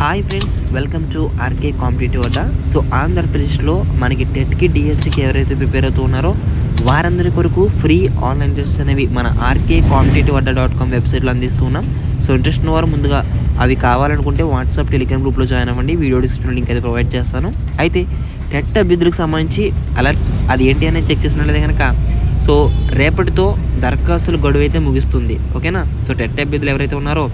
Hi friends, welcome to RK competitive Adda. So ఆంధ్రప్రదేశ్లో మనకి టెట్కి డిఎస్సికి ఎవరైతే ప్రిపేర్ అవుతూ ఉన్నారో వారందరి కొరకు ఫ్రీ ఆన్లైన్ టెస్ట్స్ అనేవి మన ఆర్కే కాంపిటేటివ్ అడ్డా.com వెబ్సైట్లో అందిస్తూ ఉన్నాం. సో ఇంట్రెస్ట్ ఉన్న వారు ముందుగా అవి కావాలనుకుంటే వాట్సాప్ టెలిగ్రామ్ గ్రూప్లో జాయిన్ అవ్వండి. వీడియో డిస్క్రిప్షన్ లింక్ అయితే ప్రొవైడ్ చేస్తాను. అయితే టెట్ అభ్యర్థులకు సంబంధించి అలర్ట్ అది ఏంటి అనేది చెక్ చేసినట్లయితే కనుక సో రేపటితో దరఖాస్తుల గడువు అయితే ముగుస్తుంది. ఓకేనా. సో టెట్ అభ్యర్థులు ఎవరైతే ఉన్నారో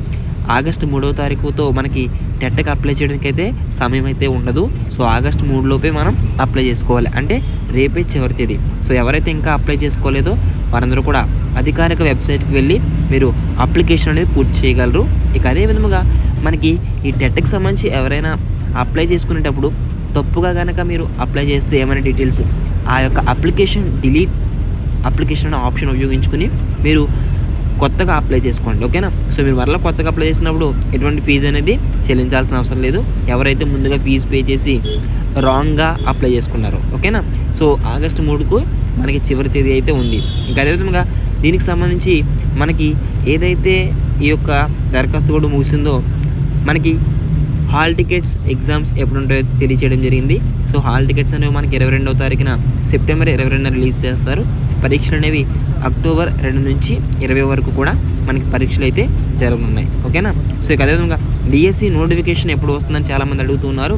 ఆగస్టు 3వ తారీఖుతో మనకి టెట్కి అప్లై చేయడానికి అయితే సమయం అయితే ఉండదు. సో ఆగస్టు 3 లోపే మనం అప్లై చేసుకోవాలి, అంటే రేపే చివరి తేదీ. సో ఎవరైతే ఇంకా అప్లై చేసుకోలేదో వారందరూ కూడా అధికారిక వెబ్సైట్కి వెళ్ళి మీరు అప్లికేషన్ అనేది పూర్తి చేయగలరు. ఇక అదే విధముగా మనకి ఈ టెట్కి సంబంధించి ఎవరైనా అప్లై చేసుకునేటప్పుడు తప్పుగా కనుక మీరు అప్లై చేస్తే ఏమైనా డీటెయిల్స్ ఆ యొక్క డిలీట్ అప్లికేషన్ ఆప్షన్ ఉపయోగించుకుని మీరు కొత్తగా అప్లై చేసుకోండి. ఓకేనా. సో మీరు మరలా కొత్తగా అప్లై చేసినప్పుడు ఎటువంటి ఫీజు అనేది చెల్లించాల్సిన అవసరం లేదు, ఎవరైతే ముందుగా ఫీజు పే చేసి రాంగ్గా అప్లై చేసుకున్నారో. ఓకేనా. సో ఆగస్టు 3కు మనకి చివరి తేదీ అయితే ఉంది. ఇంకా అదేవిధంగా దీనికి సంబంధించి మనకి ఏదైతే ఈ యొక్క దరఖాస్తు కూడా ముగిసిందో మనకి హాల్ టికెట్స్ ఎగ్జామ్స్ ఎప్పుడు ఉంటాయో తెలియచేయడం జరిగింది. సో హాల్ టికెట్స్ అనేవి మనకి 22వ తారీఖున సెప్టెంబర్ 22న రిలీజ్ చేస్తారు. పరీక్షలు అనేవి అక్టోబర్ 2 నుంచి 20 వరకు కూడా మనకి పరీక్షలు అయితే జరగనున్నాయి. ఓకేనా. సో ఇక అదేవిధంగా డిఎస్సి నోటిఫికేషన్ ఎప్పుడు వస్తుందని చాలామంది అడుగుతున్నారు.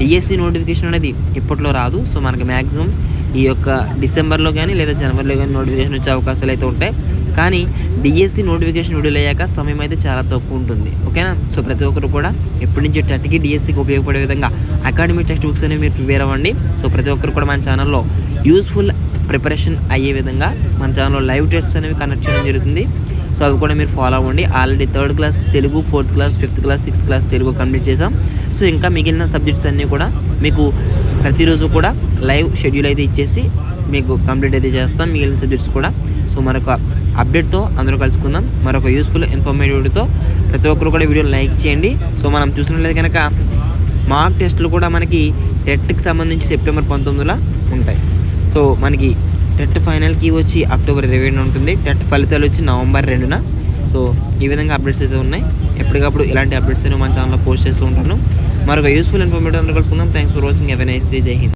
డిఎస్సి నోటిఫికేషన్ అనేది ఇప్పట్లో రాదు. సో మనకి మ్యాక్సిమం ఈ యొక్క డిసెంబర్లో కానీ లేదా జనవరిలో కానీ నోటిఫికేషన్ వచ్చే అవకాశాలు అయితే ఉంటాయి. కానీ డిఎస్సి నోటిఫికేషన్ విడుదలయ్యాక సమయం అయితే చాలా తక్కువ ఉంటుంది. ఓకేనా. సో ప్రతి ఒక్కరు కూడా ఎప్పటి నుంచి టెట్కి డిఎస్సికి ఉపయోగపడే విధంగా అకాడమిక్ టెక్స్ట్ బుక్స్ అనేవి మీరు ప్రిపేర్ అవ్వండి. సో ప్రతి ఒక్కరు కూడా మన ఛానల్లో యూస్ఫుల్ ప్రిపరేషన్ అయ్యే విధంగా మన ఛానల్లో లైవ్ టెస్ట్స్ అనేవి కండక్ట్ చేయడం జరుగుతుంది. సో అవి కూడా మీరు ఫాలో అవ్వండి. Already 3rd class Telugu, 4th class, 5th class, 6th class Telugu complete చేసాం. సో ఇంకా మిగిలిన సబ్జెక్ట్స్ అన్నీ కూడా మీకు ప్రతిరోజు కూడా లైవ్ షెడ్యూల్ అయితే ఇచ్చేసి మీకు కంప్లీట్ అయితే చేస్తాం మిగిలిన సబ్జెక్ట్స్ కూడా. సో మరొక అప్డేట్తో అందరూ కలుసుకుందాం, మరొక యూస్ఫుల్ ఇన్ఫర్మేటివ్తో. ప్రతి ఒక్కరు కూడా వీడియో లైక్ చేయండి. సో మనం చూసినట్లయితే కనుక మాక్ టెస్టులు కూడా మనకి టెట్కి సంబంధించి సెప్టెంబర్ 19న ఉంటాయి. సో మనకి టెట్ ఫైనల్కి వచ్చి అక్టోబర్ 20న ఉంటుంది. టెట్ ఫలితాలు వచ్చి నవంబర్ 2న. సో ఈ విధంగా అప్డేట్స్ అయితే ఉన్నాయి. ఎప్పటికప్పుడు ఇలాంటి అప్డేట్స్ అయితే మన ఛానల్లో పోస్ట్ చేస్తూ ఉంటాను. మరొక యూస్ఫుల్ ఇన్ఫర్మేటివ్ అందరూ కలుసుకుందాం. Thanks for watching. Have a nice day. జై హింద్.